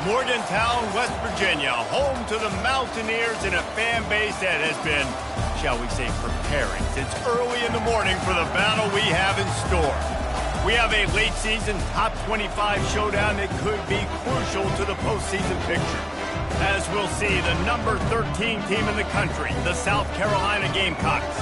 Morgantown, West Virginia, home to the Mountaineers and a fan base that has been, shall we say, preparing since early in the morning for the battle we have in store. We have a late-season top 25 showdown that could be crucial to the postseason picture. As we'll see, the number 13 team in the country, the South Carolina Gamecocks,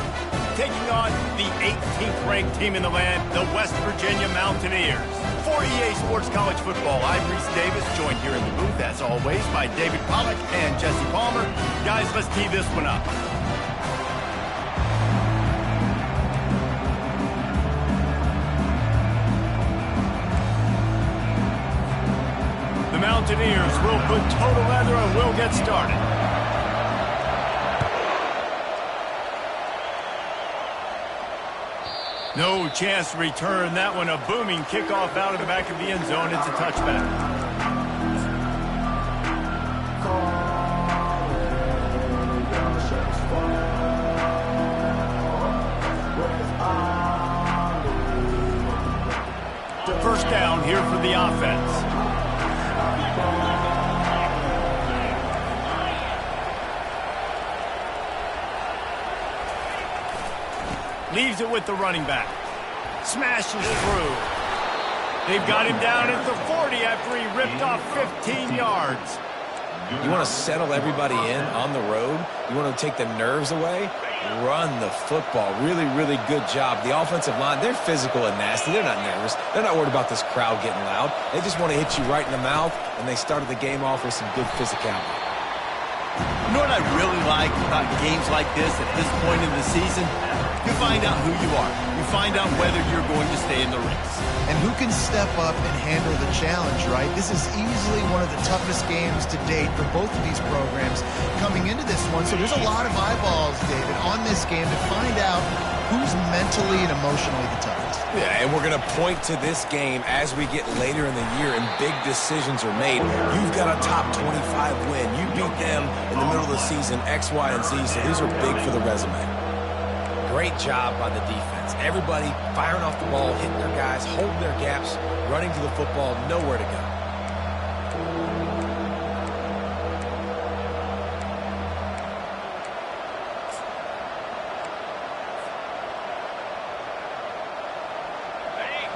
taking on the 18th ranked team in the land, the West Virginia Mountaineers. For EA Sports College Football, I'm Reese Davis, joined here in the booth, as always, by David Pollack and Jesse Palmer. Guys, let's tee this one up. The Mountaineers will put total leather and we'll get started. No chance to return that one. A booming kickoff out of the back of the end zone. It's a touchback. First down here for the offense. Leaves it with the running back. Smashes through. They've got him down at the 40 after he ripped off 15 yards. You want to settle everybody in on the road? You want to take the nerves away? Run the football. Really, really good job. The offensive line, they're physical and nasty. They're not nervous. They're not worried about this crowd getting loud. They just want to hit you right in the mouth, and they started the game off with some good physicality. You know what I really like about games like this at this point in the season? You find out who you are. You find out whether you're going to stay in the race. And who can step up and handle the challenge, right? This is easily one of the toughest games to date for both of these programs coming into this one. So there's a lot of eyeballs, David, on this game to find out who's mentally and emotionally the toughest. Yeah, and we're going to point to this game as we get later in the year and big decisions are made. You've got a top 25 win. You beat them in the middle of the season, X, Y, and Z, so these are big for the resume. Great job by the defense. Everybody firing off the ball, hitting their guys, holding their gaps, running to the football, nowhere to go.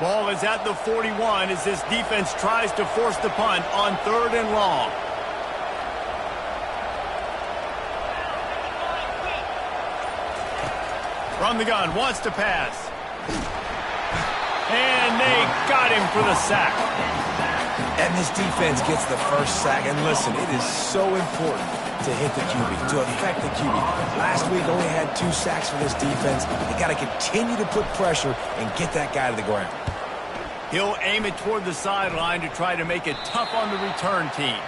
Ball is at the 41 as this defense tries to force the punt on 3rd and long. From the gun, wants to pass. And they got him for the sack. And this defense gets the first sack. And listen, it is so important to hit the QB, to affect the QB. Last week only had 2 sacks for this defense. They got to continue to put pressure and get that guy to the ground. He'll aim it toward the sideline to try to make it tough on the return team.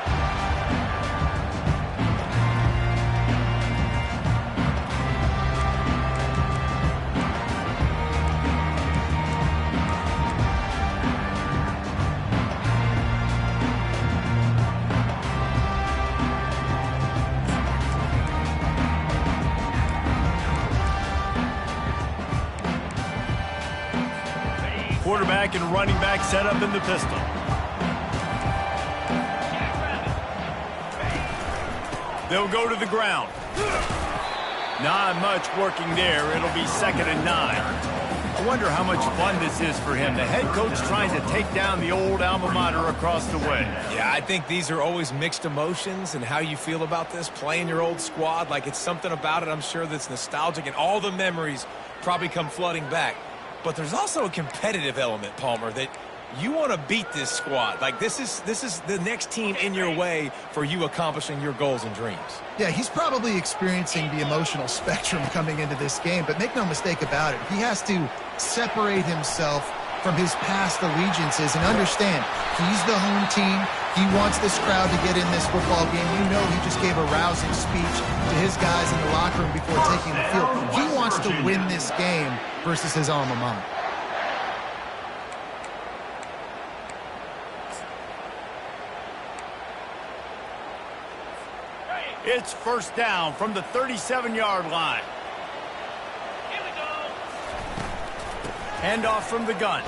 Quarterback and running back set up in the pistol. They'll go to the ground. Not much working there. It'll be 2nd and 9. I wonder how much fun this is for him. The head coach trying to take down the old alma mater across the way. Yeah, I think these are always mixed emotions and how you feel about this, playing your old squad. Like, it's something about it, I'm sure, that's nostalgic, and all the memories probably come flooding back. But there's also a competitive element, Palmer, that you want to beat this squad. Like, this is the next team in your way for you accomplishing your goals and dreams. Yeah, he's probably experiencing the emotional spectrum coming into this game, but make no mistake about it. He has to separate himself from his past allegiances and understand he's the home team. He wants this crowd to get in this football game. You know, he just gave a rousing speech to his guys in the locker room before taking the field. He wants to win this game versus his alma mater. It's first down from the 37-yard line. Handoff from the gun.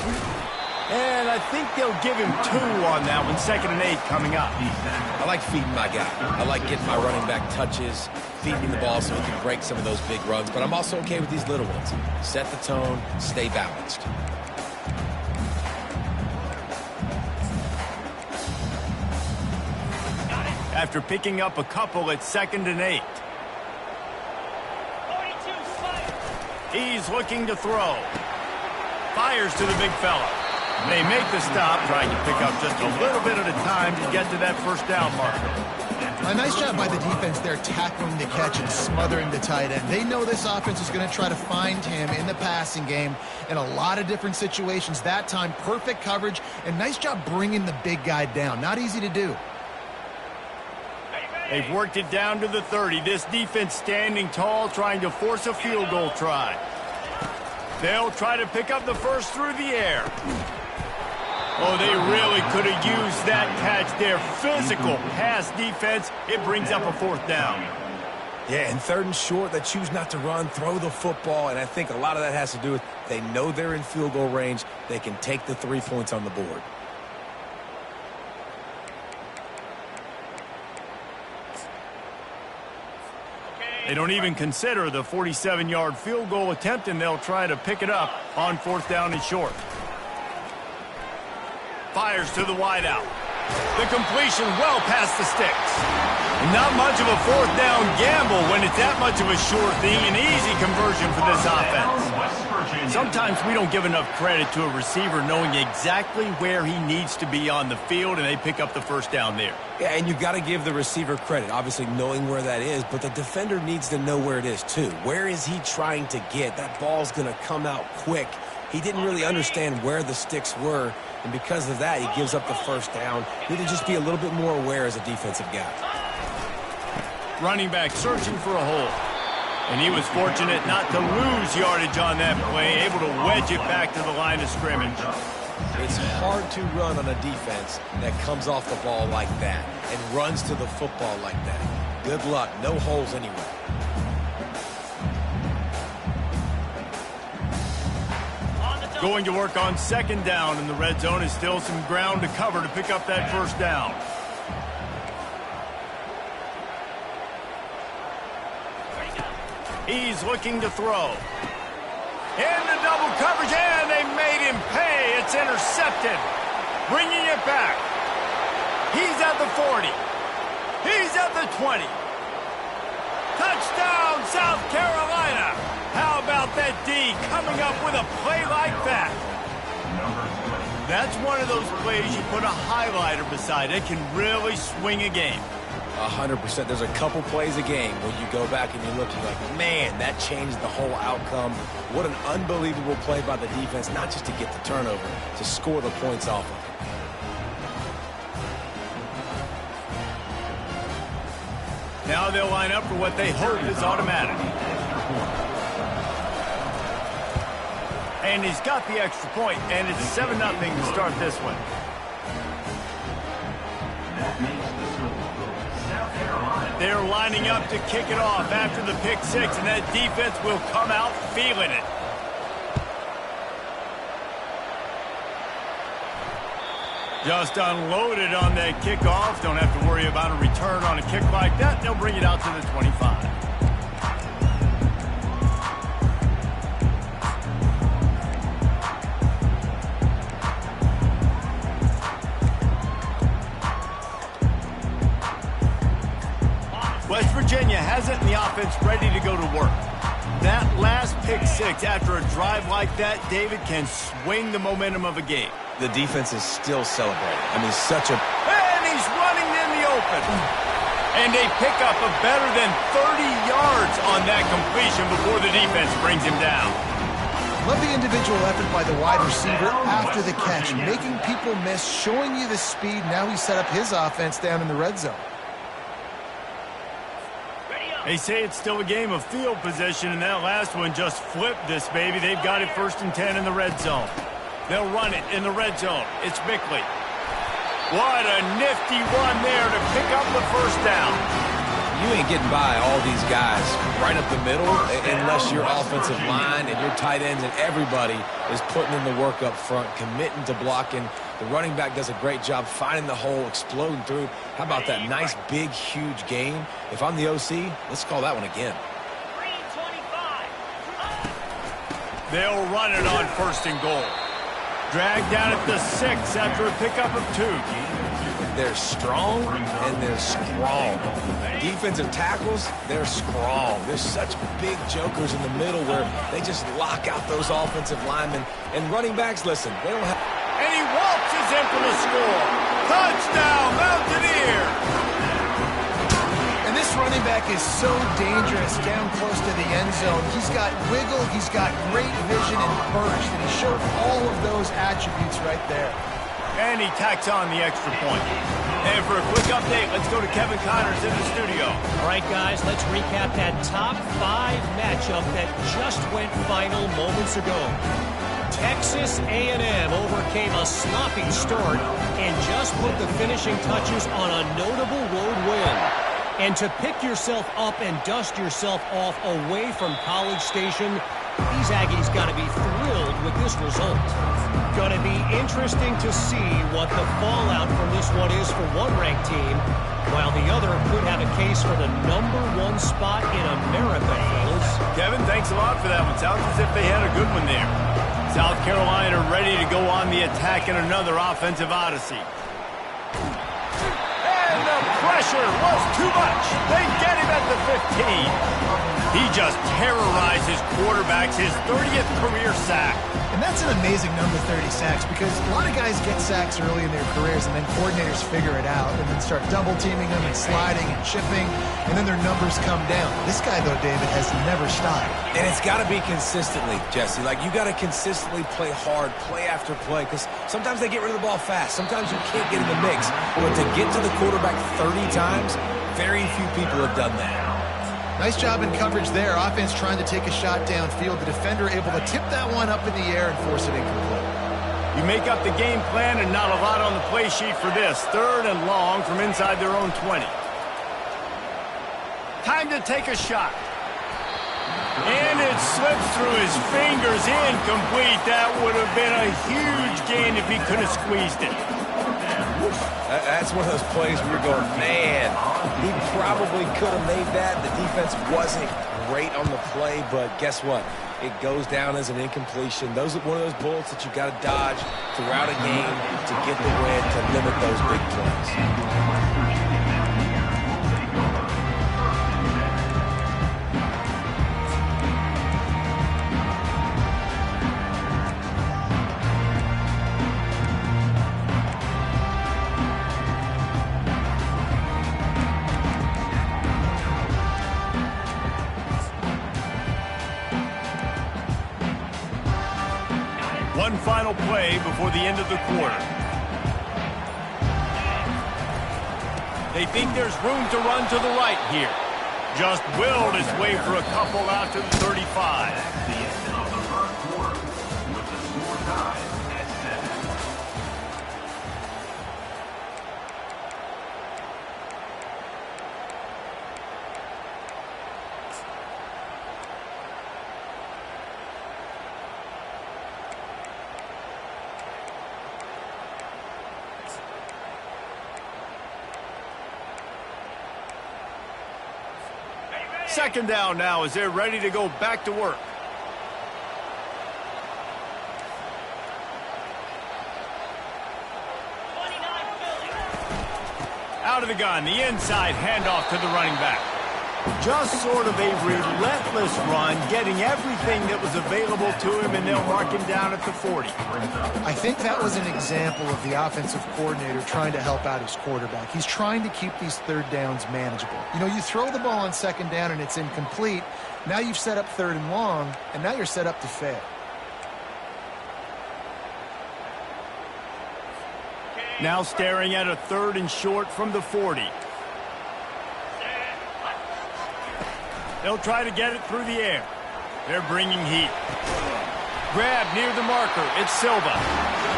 And I think they'll give him 2 on that one, 2nd and 8 coming up. I like feeding my guy. I like getting my running back touches, feeding him the ball so he can break some of those big runs. But I'm also okay with these little ones. Set the tone, stay balanced. After picking up a couple at 2nd and 8. He's looking to throw. Fires to the big fella. They make the stop, trying to pick up just a little bit at a time to get to that first down marker. A nice job by the defense there, tackling the catch and smothering the tight end. They know this offense is going to try to find him in the passing game in a lot of different situations. That time, perfect coverage, and nice job bringing the big guy down. Not easy to do. They've worked it down to the 30. This defense standing tall, trying to force a field goal try. They'll try to pick up the first through the air. Oh, they really could have used that catch there. Physical pass defense. It brings up a 4th down. Yeah, and 3rd and short, they choose not to run, throw the football, and I think a lot of that has to do with they know they're in field goal range. They can take the 3 points on the board. They don't even consider the 47-yard field goal attempt, and they'll try to pick it up on 4th down and short. Fires to the wideout. The completion well past the sticks. Not much of a 4th down gamble when it's that much of a sure thing. An easy conversion for this offense. Sometimes we don't give enough credit to a receiver knowing exactly where he needs to be on the field, and they pick up the first down there. Yeah, and you've got to give the receiver credit, obviously knowing where that is, but the defender needs to know where it is too. Where is he trying to get? That ball's going to come out quick. He didn't really understand where the sticks were, and because of that, he gives up the first down. You need to just be a little bit more aware as a defensive guy. Running back searching for a hole. And he was fortunate not to lose yardage on that play, able to wedge it back to the line of scrimmage. It's hard to run on a defense that comes off the ball like that and runs to the football like that. Good luck. No holes anywhere. Going to work on 2nd down in the red zone is still some ground to cover to pick up that first down. He's looking to throw. Into double coverage, and they made him pay. It's intercepted. Bringing it back. He's at the 40. He's at the 20. Touchdown, South Carolina. How about that D coming up with a play like that? That's one of those plays you put a highlighter beside. It can really swing a game. 100%. There's a couple plays a game where you go back and you look and you're like, man, that changed the whole outcome. What an unbelievable play by the defense, not just to get the turnover, to score the points off of it. Now they'll line up for what they hope is automatic. And he's got the extra point, and it's 7-0 to start this one. They're lining up to kick it off after the pick 6, and that defense will come out feeling it. Just unloaded on that kickoff. Don't have to worry about a return on a kick like that. They'll bring it out to the 25. West Virginia has it in the offense ready to go to work. That last pick 6 after a drive like that, David, can swing the momentum of a game. The defense is still celebrating. I mean, such a... And he's running in the open. And they pick up a better than 30 yards on that completion before the defense brings him down. Love the individual effort by the wide receiver after the catch, making people miss, showing you the speed. Now he set up his offense down in the red zone. They say it's still a game of field position, and that last one just flipped this baby. They've got it 1st and 10 in the red zone. They'll run it in the red zone. It's Bickley. What a nifty run there to pick up the first down. You ain't getting by all these guys right up the middle unless your offensive line and your tight ends and everybody is putting in the work up front, committing to blocking. The running back does a great job finding the hole, exploding through. How about that nice, big, huge gain? If I'm the OC, let's call that one again. They'll run it on 1st and goal. Dragged down at the 6 after a pickup of 2. They're strong and they're strong. Defensive tackles, they're strong. There's such big jokers in the middle where they just lock out those offensive linemen. And running backs, listen, they don't have... And he waltzes in for the score. Touchdown, Mountaineers! And this running back is so dangerous down close to the end zone. He's got wiggle, he's got great vision and burst, and he showed all of those attributes right there. And he tacks on the extra point. And for a quick update, let's go to Kevin Connors in the studio. All right, guys, let's recap that top 5 matchup that just went final moments ago. Texas A&M overcame a sloppy start and just put the finishing touches on a notable road win. And to pick yourself up and dust yourself off away from College Station, these Aggies got to be thrilled with this result. Going to be interesting to see what the fallout from this one is for one ranked team, while the other could have a case for the #1 spot in America, fellas. Kevin, thanks a lot for that one. Sounds as if they had a good one there. South Carolina ready to go on the attack in another offensive odyssey. And the pressure was too much. They get him at the 15. He just terrorizes quarterbacks, his 30th career sack. And that's an amazing number, 30 sacks, because a lot of guys get sacks early in their careers, and then coordinators figure it out and then start double-teaming them and sliding and chipping, and then their numbers come down. This guy, though, David, has never stopped. And it's got to be consistently, Jesse. Like, you got to consistently play hard, play after play, because sometimes they get rid of the ball fast. Sometimes you can't get in the mix. But to get to the quarterback 30 times, very few people have done that. Nice job in coverage there. Offense trying to take a shot downfield. The defender able to tip that one up in the air and force it incomplete. You make up the game plan and not a lot on the play sheet for this. 3rd and long from inside their own 20. Time to take a shot. And it slips through his fingers, incomplete. That would have been a huge gain if he could have squeezed it. That's one of those plays where you're going, man, he probably could have made that. The defense wasn't great on the play, but guess what? It goes down as an incompletion. Those are one of those bullets that you got to dodge throughout a game to get the win, to limit those big plays. One final play before the end of the quarter. They think there's room to run to the right here. Just willed his way for a couple out to the 35. The end of the first quarter with the score tied at 7. Second down now as they're ready to go back to work. Out of the gun, the inside handoff to the running back. Just sort of a relentless run, getting everything that was available to him, and they'll mark him down at the 40. I think that was an example of the offensive coordinator trying to help out his quarterback. He's trying to keep these third downs manageable. You know, you throw the ball on second down and it's incomplete. Now you've set up 3rd and long, and now you're set up to fail. Now staring at a 3rd and short from the 40. They'll try to get it through the air. They're bringing heat. Grab near the marker. It's Silva.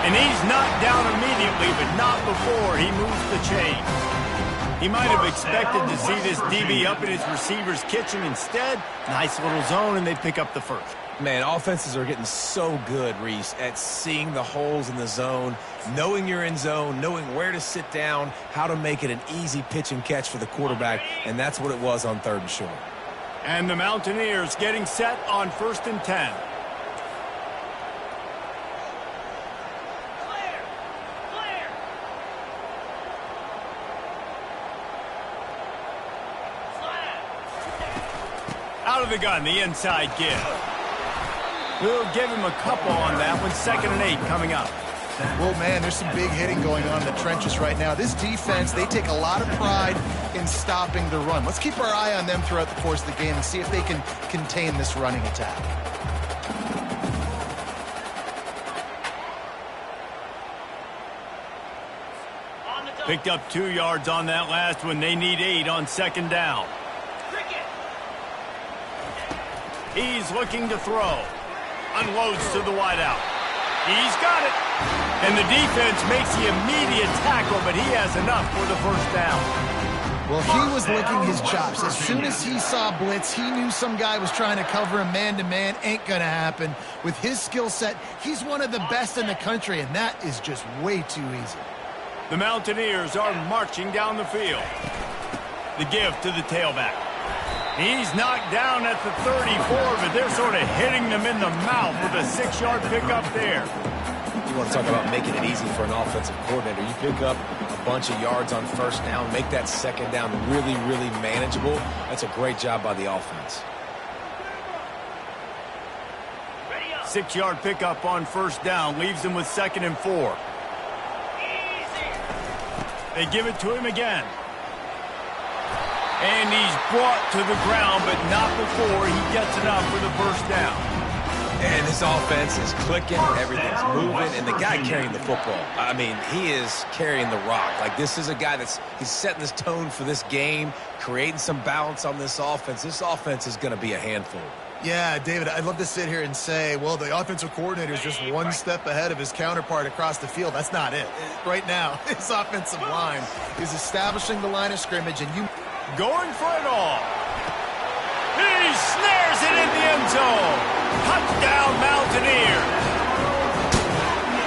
And he's knocked down immediately, but not before he moves the chain. He might have expected to see this DB up in his receiver's kitchen. Instead, nice little zone, and they pick up the first. Man, offenses are getting so good, Reese, at seeing the holes in the zone, knowing you're in zone, knowing where to sit down, how to make it an easy pitch and catch for the quarterback, and that's what it was on 3rd and short. And the Mountaineers getting set on 1st and 10. Out of the gun, the inside give. We'll give him a couple on that one. 2nd and 8 coming up. Well, man, there's some big hitting going on in the trenches right now. This defense, they take a lot of pride in stopping the run. Let's keep our eye on them throughout the course of the game and see if they can contain this running attack. Picked up 2 yards on that last one. They need 8 on 2nd down. He's looking to throw. Unloads to the wideout. He's got it. And the defense makes the immediate tackle, but he has enough for the 1st down. Well, he was licking his chops. As soon as he saw blitz, he knew some guy was trying to cover him man-to-man. Ain't going to happen. With his skill set, he's one of the best in the country, and that is just way too easy. The Mountaineers are marching down the field. The give to the tailback. He's knocked down at the 34, but they're sort of hitting them in the mouth with a 6-yard pickup there. You want to talk about making it easy for an offensive coordinator. You pick up a bunch of yards on 1st down, make that 2nd down really, really manageable. That's a great job by the offense. 6-yard pickup on 1st down, leaves them with 2nd and 4. They give it to him again. And he's brought to the ground, but not before he gets enough for the 1st down. And this offense is clicking, everything's moving, and the guy carrying the football, I mean, he is carrying the rock. Like, this is a guy he's setting this tone for this game, creating some balance on this offense. This offense is going to be a handful. Yeah, David, I'd love to sit here and say, well, the offensive coordinator is just one step ahead of his counterpart across the field. That's not it. Right now, his offensive line is establishing the line of scrimmage, and you... Going for it all. He snares it in the end zone. Touchdown, Mountaineers.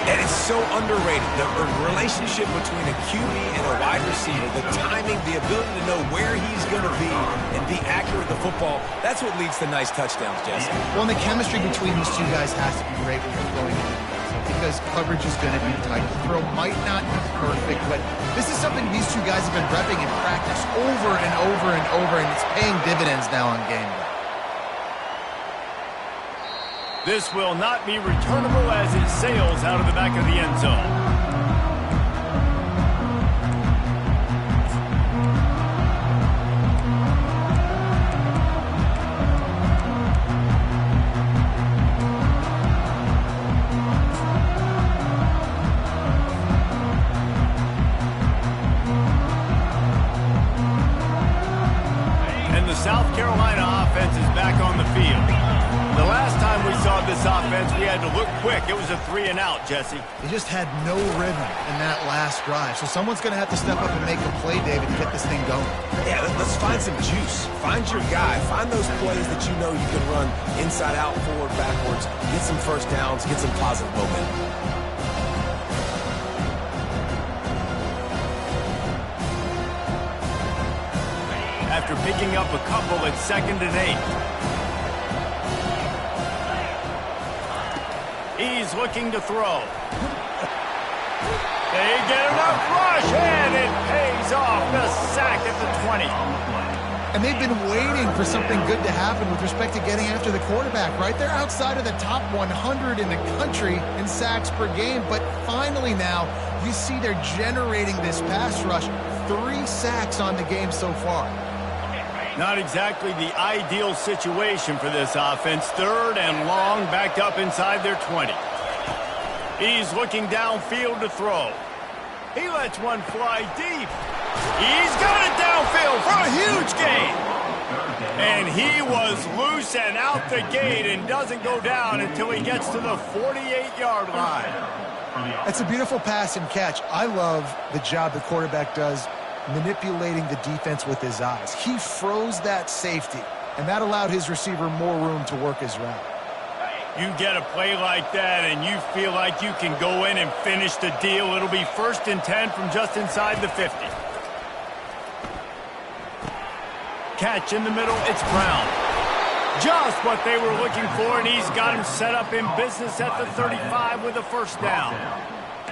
And it's so underrated. The relationship between a QB and a wide receiver, the timing, the ability to know where he's going to be and be accurate with the football, that's what leads to nice touchdowns, Jesse. Well, and the chemistry between these two guys has to be great when you're throwing into the end zone because coverage is going to be tight. The throw might not be perfect, but this is something these two guys have been repping in practice over and over and over, and it's paying dividends now on game day. This will not be returnable as it sails out of the back of the end zone. And the South Carolina offense is back on the field. The last time we saw this offense, we had to look quick. It was a 3-and-out, Jesse. They just had no rhythm in that last drive. So someone's going to have to step up and make a play, David, to get this thing going. Yeah, let's find some juice. Find your guy. Find those plays that you know you can run inside out, forward, backwards. Get some 1st downs. Get some positive momentum. After picking up a couple at 2nd and 8. He's looking to throw. They get enough rush, and it pays off. The sack at the 20. And they've been waiting for something good to happen with respect to getting after the quarterback, right? They're outside of the top 100 in the country in sacks per game, but finally now you see they're generating this pass rush. 3 sacks on the game so far. Not exactly the ideal situation for this offense. 3rd and long, backed up inside their 20. He's looking downfield to throw. He lets one fly deep. He's got it downfield for a huge gain. And he was loose and out the gate and doesn't go down until he gets to the 48-yard line. It's a beautiful pass and catch. I love the job the quarterback does manipulating the defense with his eyes. He froze that safety, and that allowed his receiver more room to work his route. You get a play like that and you feel like you can go in and finish the deal. It'll be 1st and 10 from just inside the 50. Catch in the middle, it's Brown. Just what they were looking for, and he's got him set up in business at the 35 with a 1st down.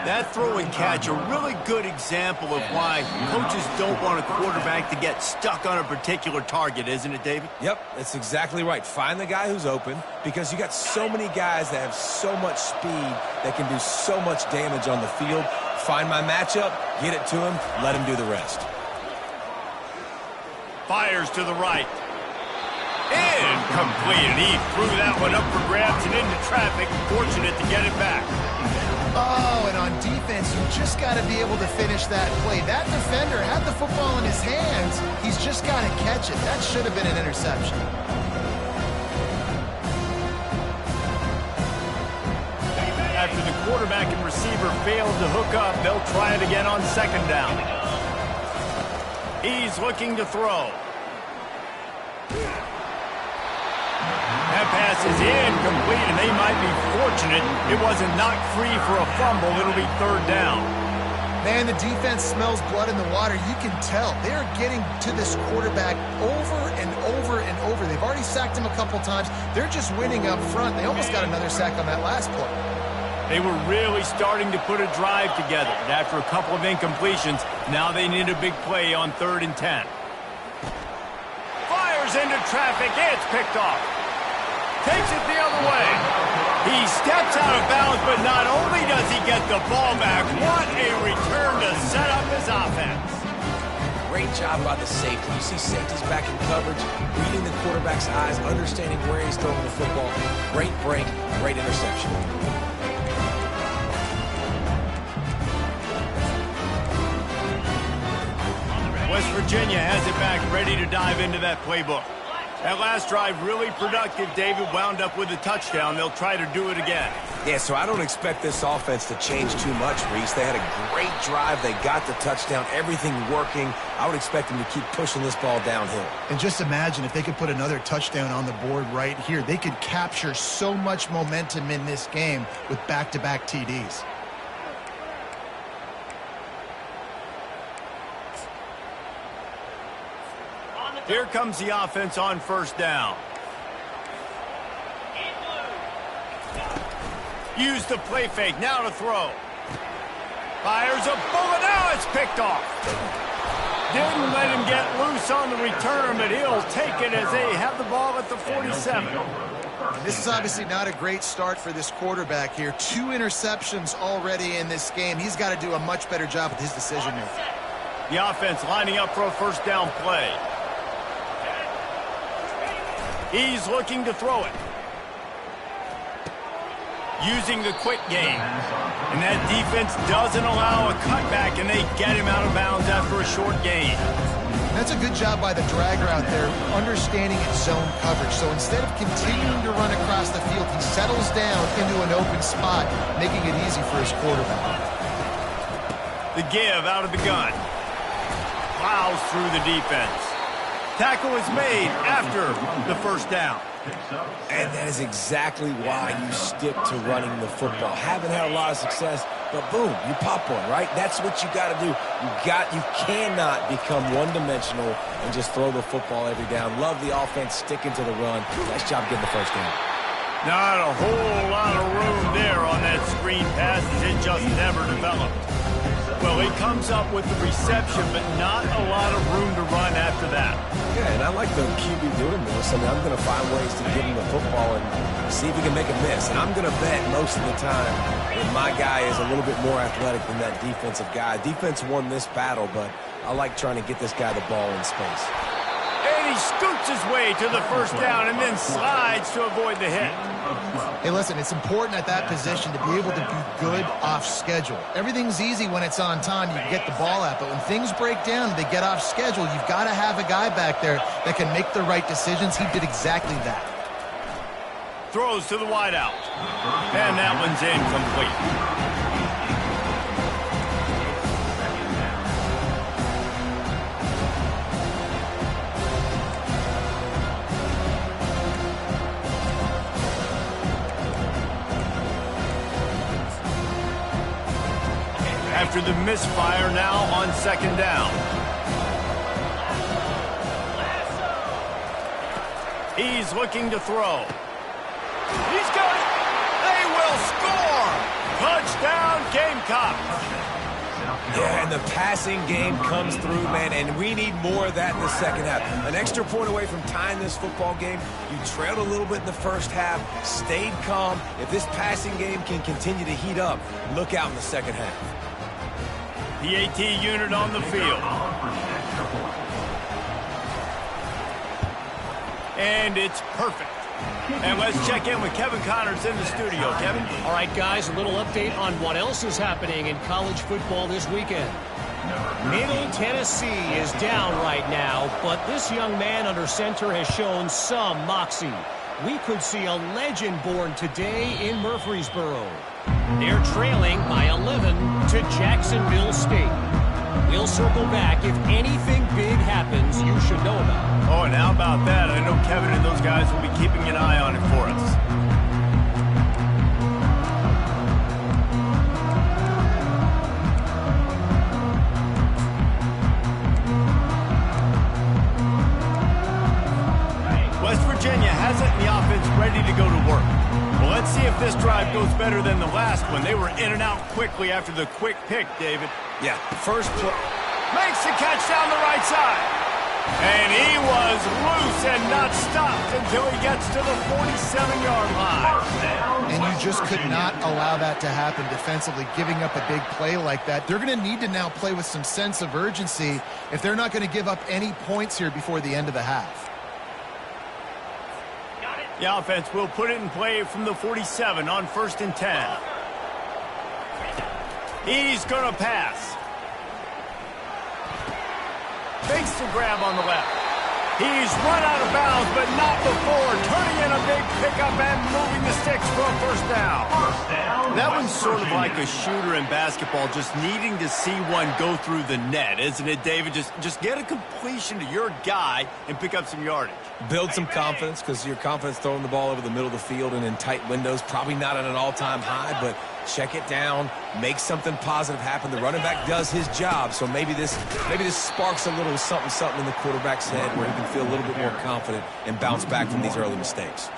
That throw and catch, a really good example of why coaches don't want a quarterback to get stuck on a particular target, isn't it, David? Yep, that's exactly right. Find the guy who's open, because you got so many guys that have so much speed that can do so much damage on the field. Find my matchup, get it to him, let him do the rest. Fires to the right. Incomplete, and he threw that one up for grabs and into traffic. Fortunate to get it back. Oh, and on defense, you just got to be able to finish that play. That defender had the football in his hands. He's just got to catch it. That should have been an interception. After the quarterback and receiver failed to hook up, they'll try it again on 2nd down. He's looking to throw. That pass is incomplete, and they might be fortunate it wasn't knocked free for a fumble. It'll be 3rd down. Man, the defense smells blood in the water. You can tell. They're getting to this quarterback over and over and over. They've already sacked him a couple times. They're just winning up front. They almost got another sack on that last play. They were really starting to put a drive together. And after a couple of incompletions, now they need a big play on 3rd and 10. Fires into traffic. It's picked off. Takes it the other way. He steps out of bounds, but not only does he get the ball back, what a return to set up his offense. Great job by the safety. You see safeties back in coverage, reading the quarterback's eyes, understanding where he's throwing the football. Great break, great interception. West Virginia has it back, ready to dive into that playbook. That last drive really productive. David wound up with a touchdown. They'll try to do it again. Yeah, so I don't expect this offense to change too much, Reese. They had a great drive. They got the touchdown. Everything working. I would expect them to keep pushing this ball downhill. And just imagine if they could put another touchdown on the board right here. They could capture so much momentum in this game with back-to-back TDs. Here comes the offense on 1st down. Use the play fake, now to throw. Fires a bullet, now it's picked off. Didn't let him get loose on the return, but he'll take it as they have the ball at the 47. This is obviously not a great start for this quarterback here. 2 interceptions already in this game. He's got to do a much better job with his decision-making. The offense lining up for a 1st down play. He's looking to throw it. Using the quick game. And that defense doesn't allow a cutback, and they get him out of bounds after a short gain. That's a good job by the drag route there, understanding its zone coverage. So instead of continuing to run across the field, he settles down into an open spot, making it easy for his quarterback. The give out of the gun. Plows through the defense. Tackle is made after the 1st down. And that is exactly why you stick to running the football. Haven't had a lot of success, but boom, you pop one, right? That's what you got to do. You cannot become one-dimensional and just throw the football every down. Love the offense sticking to the run. Nice job getting the 1st down. Not a whole lot of room there on that screen pass as it just never developed. Well, he comes up with the reception, but not a lot of room to run after that. Yeah, and I like the QB doing this. I mean, I'm going to find ways to give him the football and see if he can make a miss. And I'm going to bet most of the time that my guy is a little bit more athletic than that defensive guy. Defense won this battle, but I like trying to get this guy the ball in space. And he scoots his way to the 1st down and then slides to avoid the hit. Hey, listen, it's important at that position to be able to be good off schedule. Everything's easy when it's on time. You can get the ball out. But when things break down, they get off schedule, you've got to have a guy back there that can make the right decisions. He did exactly that. Throws to the wideout. And that one's incomplete. after the misfire now on second down. He's looking to throw. He's got it. They will score. Touchdown, Gamecocks. Yeah, and the passing game comes through, man, and we need more of that in the second half. An extra point away from tying this football game. You trailed a little bit in the first half, stayed calm. If this passing game can continue to heat up, look out in the second half. PAT unit on the field. And it's perfect. And let's check in with Kevin Connors in the studio. Kevin? All right, guys, a little update on what else is happening in college football this weekend. Middle Tennessee is down right now, but this young man under center has shown some moxie. We could see a legend born today in Murfreesboro. They're trailing by 11 to Jacksonville State. We'll circle back if anything big happens you should know about. Oh, and how about that? I know Kevin and those guys will be keeping an eye on it for us. West Virginia has it in the offense ready to go to work. Well, let's see if this drive goes better than the last one. They were in and out quickly after the quick pick, David. Yeah, first play. Makes the catch down the right side. And he was loose and not stopped until he gets to the 47-yard line. And you just could not allow that to happen defensively, giving up a big play like that. They're going to need to now play with some sense of urgency if they're not going to give up any points here before the end of the half. The offense will put it in play from the 47 on 1st and 10. He's going to pass. Fakes the grab on the left. He's run out of bounds, but not before turning in a big pickup and moving the sticks for a first down. That one's sort of like a shooter in basketball, just needing to see one go through the net, isn't it, David? Just get a completion to your guy and pick up some yardage. Build some confidence, because your confidence throwing the ball over the middle of the field and in tight windows, probably not at an all-time high, but check it down, make something positive happen. The running back does his job, so maybe this sparks a little something in the quarterback's head where he can feel a little bit more confident and bounce back from these early mistakes.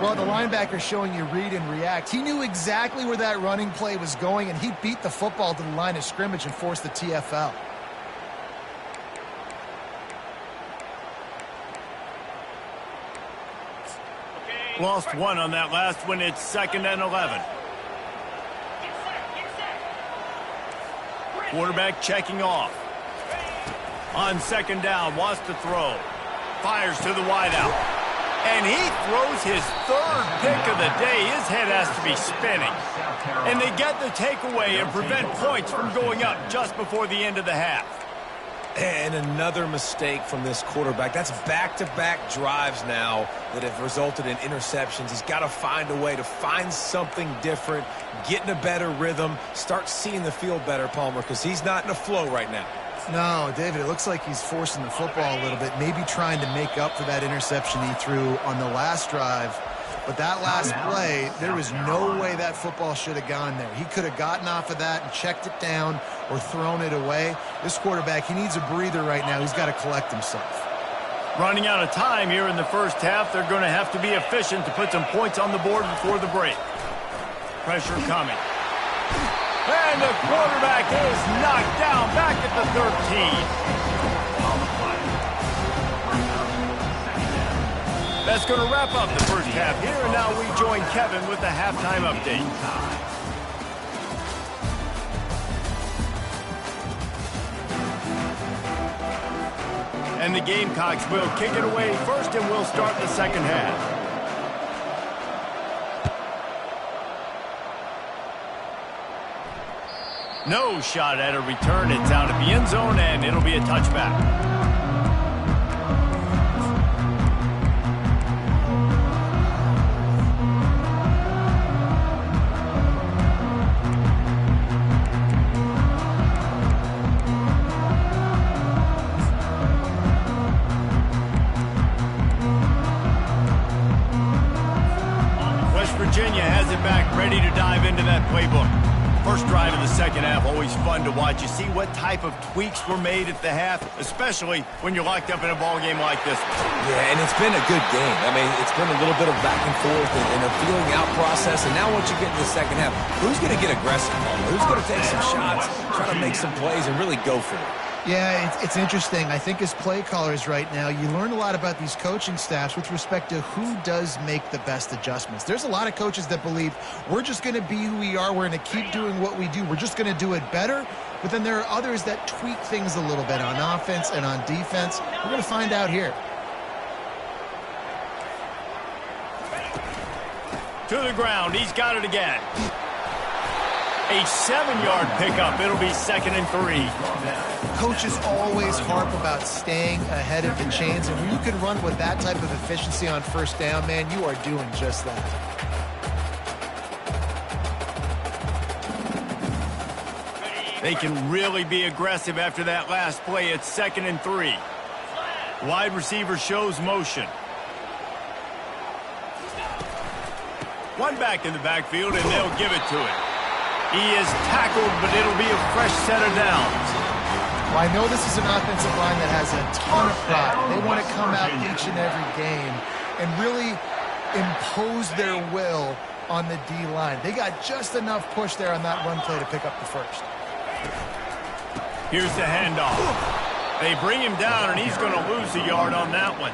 Well, the linebacker showing you read and react. He knew exactly where that running play was going, and he beat the football to the line of scrimmage and forced the TFL. Lost one on that last one. It's 2nd and 11. Quarterback checking off. On 2nd down, wants to throw. Fires to the wideout. And he throws his 3rd pick of the day. His head has to be spinning. And they get the takeaway and prevent points from going up just before the end of the half. And another mistake from this quarterback. That's back-to-back drives now that have resulted in interceptions. He's got to find a way to find something different, get in a better rhythm, start seeing the field better, Palmer, because he's not in a flow right now. No, David, it looks like he's forcing the football a little bit, maybe trying to make up for that interception he threw on the last drive. But that last play, there was no way that football should have gone there. He could have gotten off of that and checked it down or thrown it away. This quarterback, he needs a breather right now. He's got to collect himself. Running out of time here in the first half. They're going to have to be efficient to put some points on the board before the break. Pressure coming. And the quarterback is knocked down back at the 13. That's going to wrap up the first half here, and now we join Kevin with the halftime update. And the Gamecocks will kick it away first, and we'll start the second half. No shot at a return. It's out of the end zone, and it'll be a touchback. Virginia has it back, ready to dive into that playbook. First drive of the second half, always fun to watch. You see what type of tweaks were made at the half, especially when you're locked up in a ball game like this one. Yeah, and it's been a good game. I mean, it's been a little bit of back and forth and a feeling out process. And now once you get in the second half, who's going to get aggressive? Who's going to take some shots, try to make some plays, and really go for it? Yeah, it's interesting. I think as play callers right now, you learn a lot about these coaching staffs with respect to who does make the best adjustments. There's a lot of coaches that believe we're just going to be who we are. We're going to keep doing what we do. We're just going to do it better. But then there are others that tweak things a little bit on offense and on defense. We're going to find out here. To the ground. He's got it again. A 7-yard pickup. It'll be 2nd and 3. Coaches always harp about staying ahead of the chains, and when you can run with that type of efficiency on first down, man, you are doing just that. They can really be aggressive after that last play. It's 2nd and 3. Wide receiver shows motion. One back in the backfield, and they'll give it to him. He is tackled, but it'll be a fresh set of downs. Well, I know this is an offensive line that has a ton of pride. They want to come out each and every game and really impose their will on the D-line. They got just enough push there on that run play to pick up the first. Here's the handoff. They bring him down, and he's going to lose a yard on that one.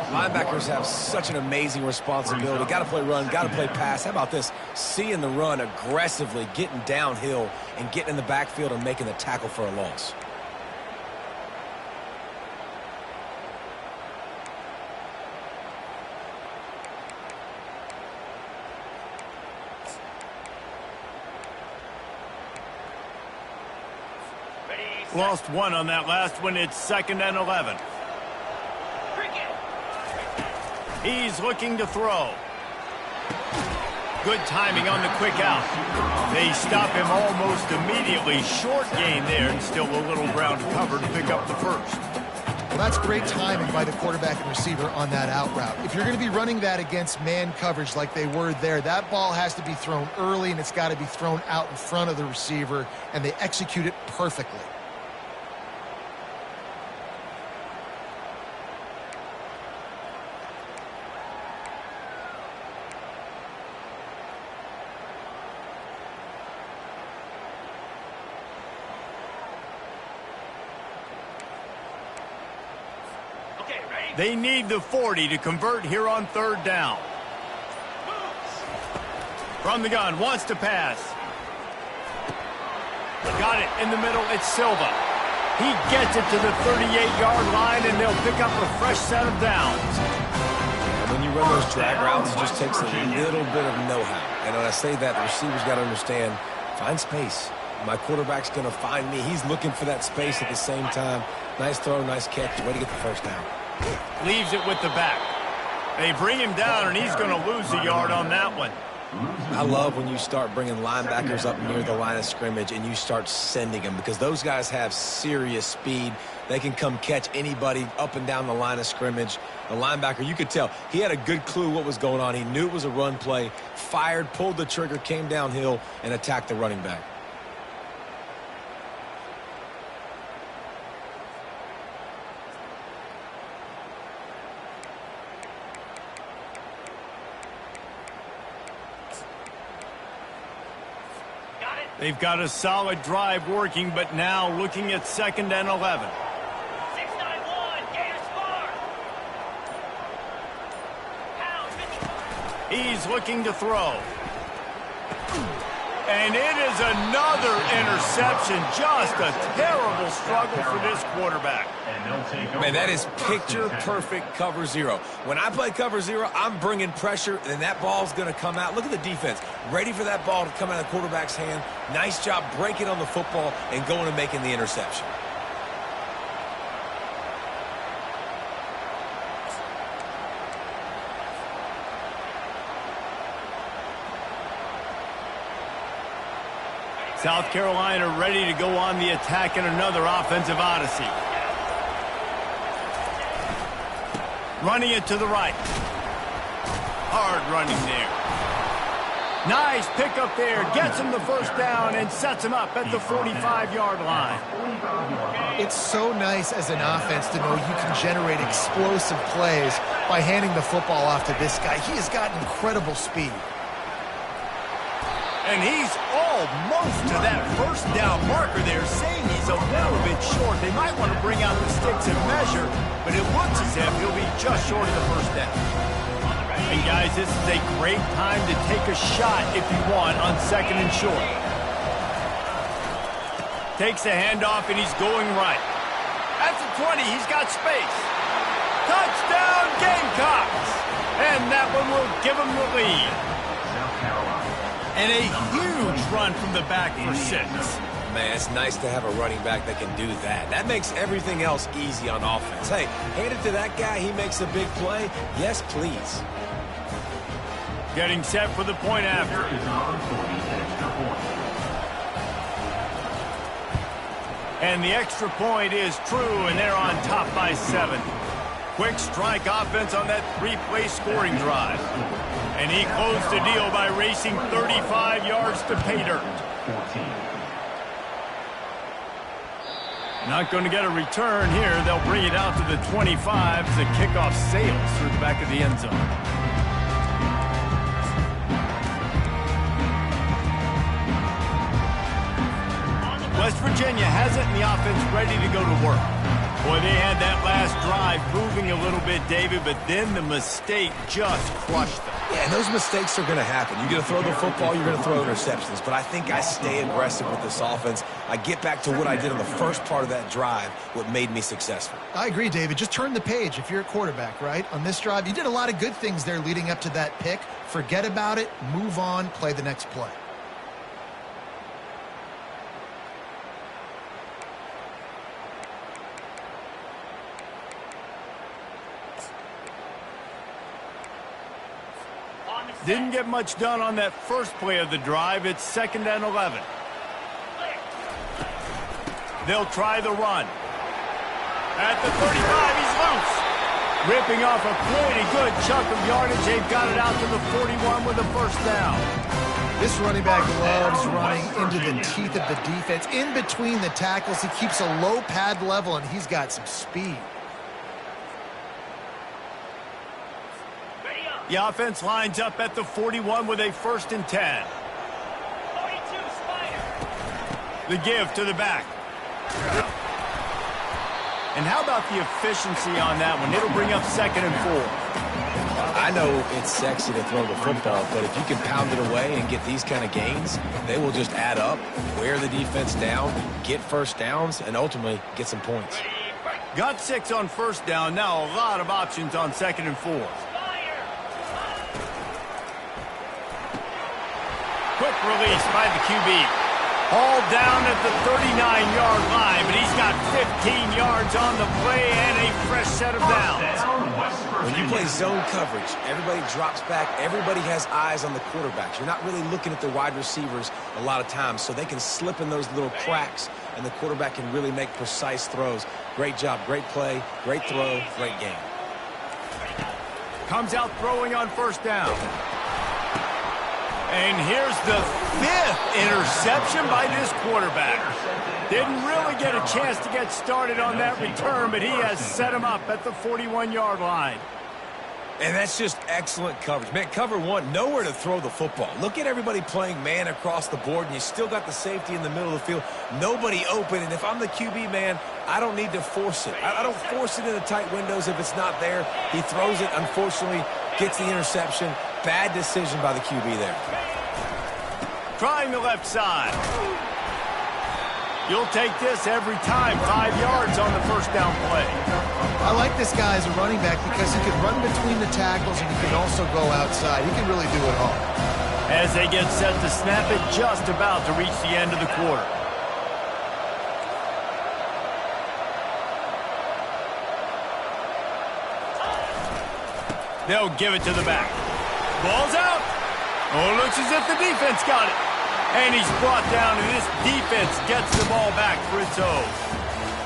Linebackers have such an amazing responsibility. Got to play run, got to play pass. How about this? Seeing the run aggressively, getting downhill, and getting in the backfield and making the tackle for a loss. Lost one on that last one. It's 2nd and 11. He's looking to throw. Good timing on the quick out. They stop him almost immediately. Short gain there, and still a little ground cover to pick up the first. Well, that's great timing by the quarterback and receiver on that out route. If you're going to be running that against man coverage like they were there, that ball has to be thrown early, and it's got to be thrown out in front of the receiver, and they execute it perfectly. They need the 40 to convert here on 3rd down. From the gun, wants to pass. Got it in the middle, it's Silva. He gets it to the 38-yard line, and they'll pick up a fresh set of downs. And when you run those drag routes, it just takes a little bit of know-how. And when I say that, the receiver's got to understand, find space. My quarterback's going to find me. He's looking for that space at the same time. Nice throw, nice catch. Way to get the first down. Leaves it with the back. They bring him down, and he's going to lose a yard on that one. I love when you start bringing linebackers up near the line of scrimmage and you start sending them, because those guys have serious speed. They can come catch anybody up and down the line of scrimmage. The linebacker, you could tell, he had a good clue what was going on. He knew it was a run play, fired, pulled the trigger, came downhill, and attacked the running back. They've got a solid drive working, but now looking at 2nd and 11. 691, Gators far. He's looking to throw. And it is another interception. Just a terrible struggle for this quarterback. Man, that is picture-perfect cover zero. When I play cover zero, I'm bringing pressure, and that ball's going to come out. Look at the defense. Ready for that ball to come out of the quarterback's hand. Nice job breaking on the football and going and making the interception. South Carolina ready to go on the attack in another offensive odyssey. Running it to the right. Hard running there. Nice pickup there. Gets him the first down and sets him up at the 45-yard line. It's so nice as an offense to know you can generate explosive plays by handing the football off to this guy. He has got incredible speed. And he's almost to that first down marker there, saying he's a little bit short. They might want to bring out the sticks and measure, but it looks as if he'll be just short of the first down. And guys, this is a great time to take a shot if you want on second and short. Takes the handoff and he's going right. At the 20, he's got space. Touchdown Gamecocks! And that one will give him the lead. And a huge run from the back for 6. Man, it's nice to have a running back that can do that. That makes everything else easy on offense. Hey, hand it to that guy. He makes a big play. Yes, please. Getting set for the point after. And the extra point is true, and they're on top by 7. Quick strike offense on that 3-play scoring drive. And he closed the deal by racing 35 yards to pay dirt. Not going to get a return here. They'll bring it out to the 25 as the kickoff sails through the back of the end zone. West Virginia has it, and the offense ready to go to work. Boy, they had that last drive moving a little bit, David, but then the mistake just crushed them. Yeah, and those mistakes are going to happen. You're going to throw the football, you're going to throw interceptions. But I think I stay aggressive with this offense. I get back to what I did on the first part of that drive, what made me successful. I agree, David. Just turn the page if you're a quarterback, right? On this drive, you did a lot of good things there leading up to that pick. Forget about it, move on, play the next play. Didn't get much done on that first play of the drive. It's 2nd and 11. They'll try the run. At the 35, he's loose. Ripping off a pretty good chunk of yardage. They've got it out to the 41 with a first down. This running back loves running into the teeth of the defense. In between the tackles, he keeps a low pad level, and he's got some speed. The offense lines up at the 41 with a 1st and 10. The give to the back. And how about the efficiency on that one? It'll bring up 2nd and 4. I know it's sexy to throw the football, but if you can pound it away and get these kind of gains, they will just add up, wear the defense down, get first downs, and ultimately get some points. Got 6 on first down. Now a lot of options on 2nd and 4. Quick release by the QB. Hauled down at the 39-yard line, but he's got 15 yards on the play and a fresh set of downs. When you play zone coverage, everybody drops back. Everybody has eyes on the quarterbacks. You're not really looking at the wide receivers a lot of times, so they can slip in those little cracks, and the quarterback can really make precise throws. Great job, great play, great throw, great game. Comes out throwing on first down. And here's the 5th interception by this quarterback. Didn't really get a chance to get started on that return, but he has set him up at the 41-yard line. And that's just excellent coverage. Man, cover one, nowhere to throw the football. Look at everybody playing man across the board, and you still got the safety in the middle of the field. Nobody open, and if I'm the QB, man, I don't need to force it. I don't force it in the tight windows if it's not there. He throws it, unfortunately, gets the interception. Bad decision by the QB there. Trying the left side. You'll take this every time. 5 yards on the first down play. I like this guy as a running back because he can run between the tackles and he can also go outside. He can really do it all. As they get set to snap it, just about to reach the end of the quarter. They'll give it to the back. Ball's out. Oh, looks as if the defense got it. And he's brought down, and this defense gets the ball back for its own.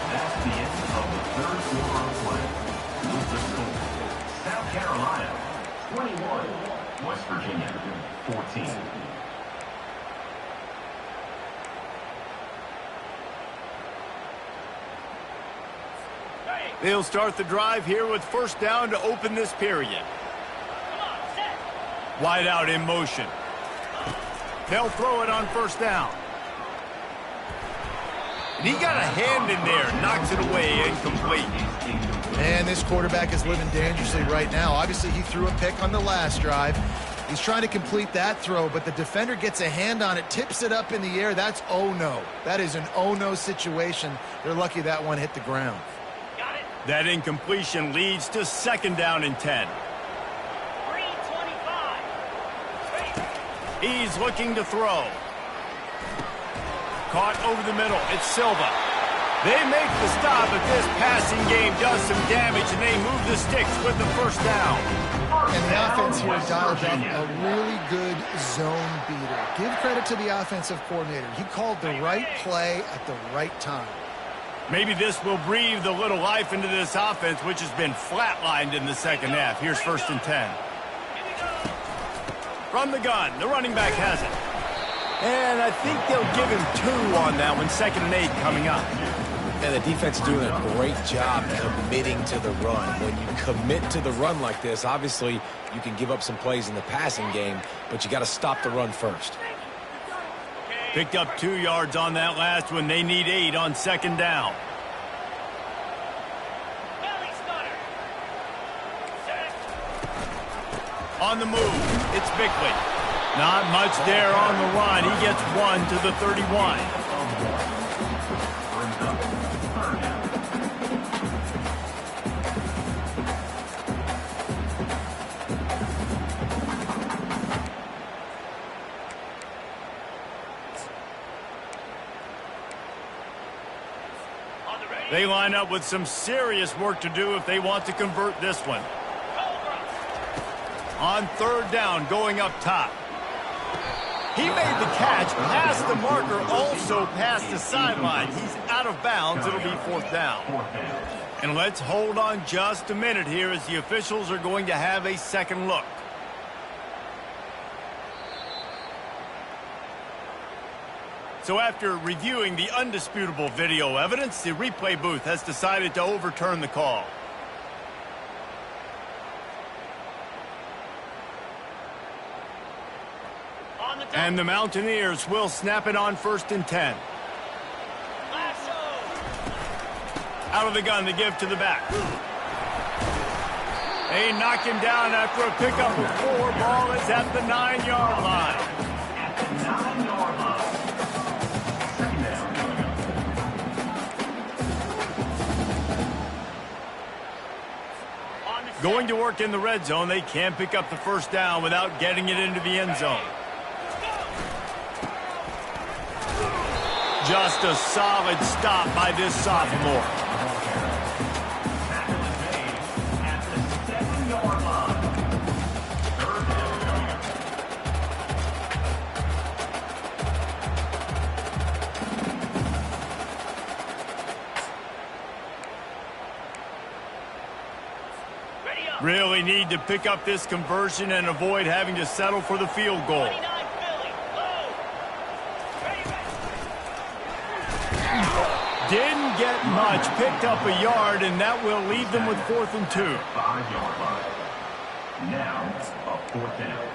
That's the end of the third quarter of play. With the score, South Carolina 21, West Virginia, 14. They'll start the drive here with first down to open this period. Wide out in motion. They'll throw it on first down. And he got a hand in there, knocks it away, incomplete. Man, this quarterback is living dangerously right now. Obviously, he threw a pick on the last drive. He's trying to complete that throw, but the defender gets a hand on it, tips it up in the air. That's oh no. That is an oh no situation. They're lucky that one hit the ground. That incompletion leads to second down and 10. 3:25. He's looking to throw. Caught over the middle. It's Silva. They make the stop, but this passing game does some damage, and they move the sticks with the first down. And the offense here dialed up a really good zone beater. Give credit to the offensive coordinator. He called the right play at the right time. Maybe this will breathe a little life into this offense, which has been flatlined in the second half. Here's first and 10. From the gun, the running back has it. And I think they'll give him 2 on that one. Second and 8 coming up. And the defense is doing a great job committing to the run. When you commit to the run like this, obviously you can give up some plays in the passing game, but you got to stop the run first. Picked up 2 yards on that last one. They need 8 on second down. On the move, it's Bickley. Not much there on the run. He gets 1 to the 31. They line up with some serious work to do if they want to convert this one. On third down, going up top. He made the catch, past the marker, also past the sideline. He's out of bounds. It'll be fourth down. And let's hold on just a minute here as the officials are going to have a second look. So after reviewing the undisputable video evidence, the replay booth has decided to overturn the call. And the Mountaineers will snap it on first and 10. Out of the gun to give to the back. They knock him down after a pickup of 4. Ball is at the 9-yard line. At the 9-yard line. Going to work in the red zone. They can't pick up the first down without getting it into the end zone. Just a solid stop by this sophomore. At the 7-yard line. Third down. Really need to pick up this conversion and avoid having to settle for the field goal. Didn't get much, picked up a yard, and that will leave them with 4th and 2. 5-yard line. Now, a fourth down.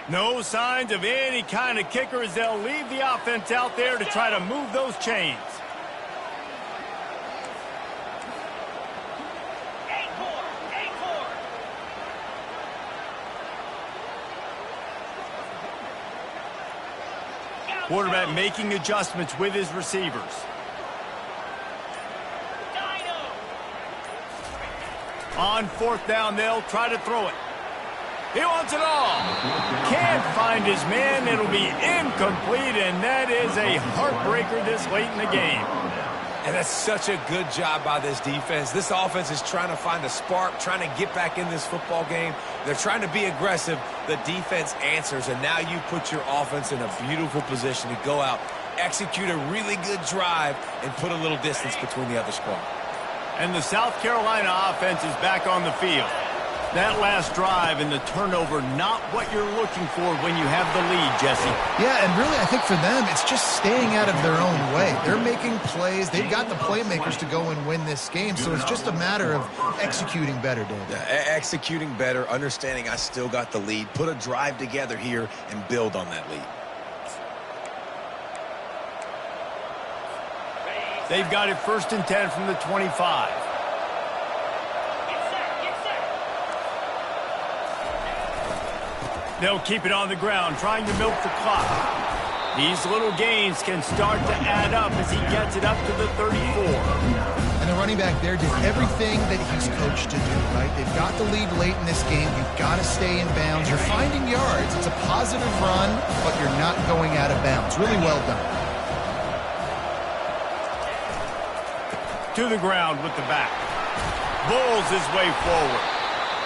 No signs of any kind of kicker as they'll leave the offense out there to try to move those chains. Quarterback making adjustments with his receivers. On fourth down, they'll try to throw it. He wants it all. Can't find his man. It'll be incomplete, and that is a heartbreaker this late in the game. And that's such a good job by this defense. This offense is trying to find a spark, trying to get back in this football game. They're trying to be aggressive. The defense answers, and now you put your offense in a beautiful position to go out execute a really good drive and put a little distance between the other squad. And the South Carolina offense is back on the field. That last drive and the turnover, not what you're looking for when you have the lead, Jesse. Yeah, and really I think for them it's just staying out of their own way. They're making plays. They've got the playmakers to go and win this game, so it's just a matter of executing better, David. Executing better, understanding I still got the lead, put a drive together here and build on that lead. They've got it 1st and 10 from the 25. They'll keep it on the ground, trying to milk the clock. These little gains can start to add up as he gets it up to the 34. And the running back there did everything that he's coached to do, right? They've got the lead late in this game. You've got to stay in bounds. You're finding yards. It's a positive run, but you're not going out of bounds. Really well done. To the ground with the back. Bulls his way forward.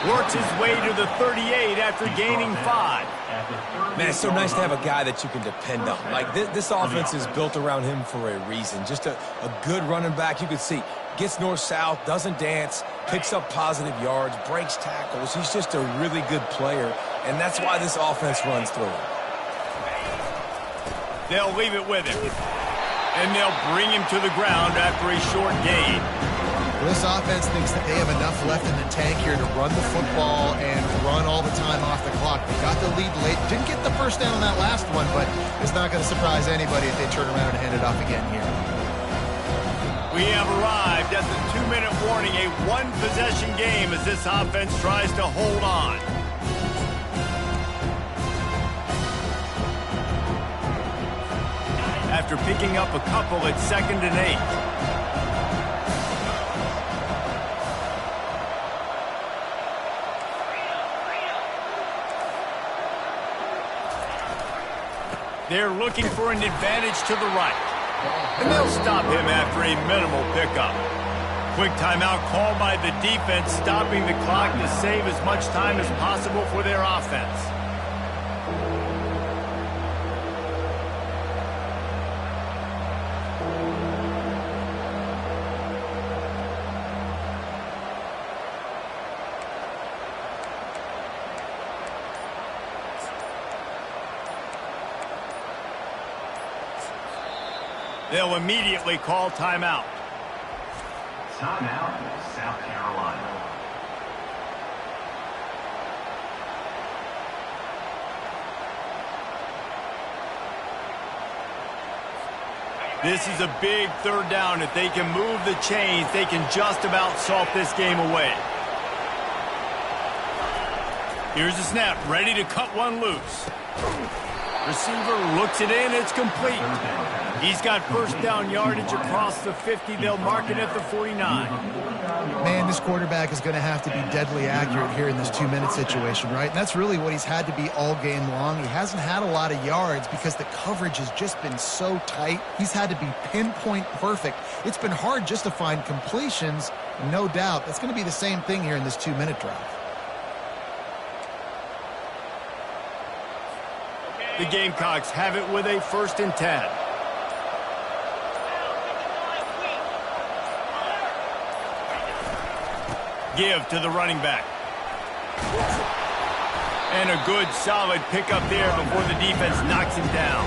Works his way to the 38 after gaining 5. Man, it's so nice to have a guy that you can depend on. Like, this offense is built around him for a reason. Just a good running back. You can see, gets north-south, doesn't dance, picks up positive yards, breaks tackles. He's just a really good player, and that's why this offense runs through him. They'll leave it with him. And they'll bring him to the ground after a short gain. This offense thinks that they have enough left in the tank here to run the football and run all the time off the clock. They got the lead late. Didn't get the first down on that last one, but it's not going to surprise anybody if they turn around and hand it off again here. We have arrived at the 2-minute warning, a one-possession game as this offense tries to hold on. After picking up a couple at 2nd and 8. They're looking for an advantage to the right. And they'll stop him after a minimal pickup. Quick timeout called by the defense, stopping the clock to save as much time as possible for their offense. They'll immediately call timeout. Timeout, South Carolina. This is a big 3rd down. If they can move the chains, they can just about salt this game away. Here's the snap, ready to cut one loose. Receiver looks it in, it's complete. He's got 1st down yardage across the 50. They'll mark it at the 49. Man, this quarterback is going to have to be deadly accurate here in this 2-minute situation, right? And that's really what he's had to be all game long. He hasn't had a lot of yards because the coverage has just been so tight. He's had to be pinpoint perfect. It's been hard just to find completions, no doubt. That's going to be the same thing here in this 2-minute drive. The Gamecocks have it with a 1st and 10. Give to the running back. And a good, solid pickup there before the defense knocks him down.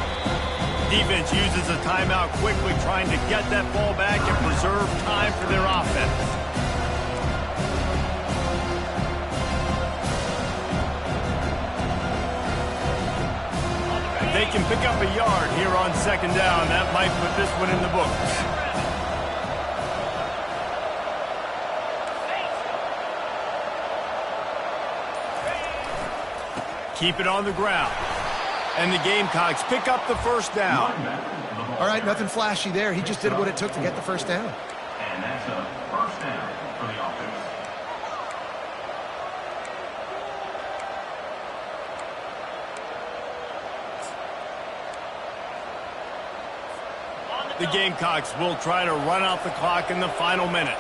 Defense uses a timeout quickly, trying to get that ball back and preserve time for their offense. If they can pick up a yard here on 2nd down, that might put this one in the books. Keep it on the ground. And the Gamecocks pick up the 1st down. All right, nothing flashy there. He just did what it took to get the 1st down. And that's a 1st down for the offense. The Gamecocks will try to run out the clock in the final minute.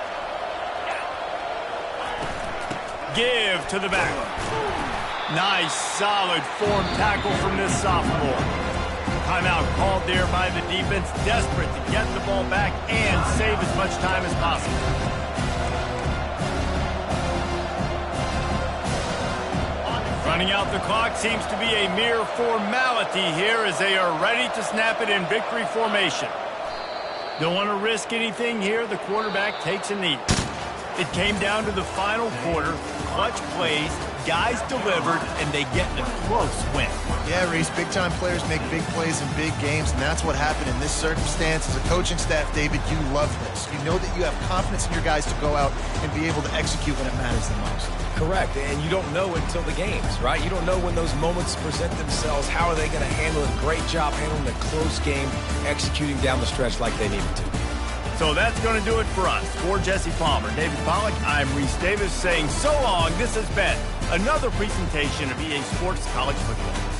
Give to the back. Nice, solid form tackle from this sophomore. Timeout called there by the defense, desperate to get the ball back and save as much time as possible. Running out the clock seems to be a mere formality here as they are ready to snap it in victory formation. Don't want to risk anything here. The quarterback takes a knee. It came down to the final quarter. Clutch plays, guys delivered, and they get a close win. Yeah, Reese, big-time players make big plays in big games, and that's what happened in this circumstance. As a coaching staff, David, you love this. You know that you have confidence in your guys to go out and be able to execute when it matters the most. Correct, and you don't know until the games, right? You don't know when those moments present themselves. How are they going to handle it? Great job handling a close game, executing down the stretch like they needed to. So that's going to do it for us. For Jesse Palmer, David Pollack, I'm Reese Davis saying so long. This has been another presentation of EA Sports College Football.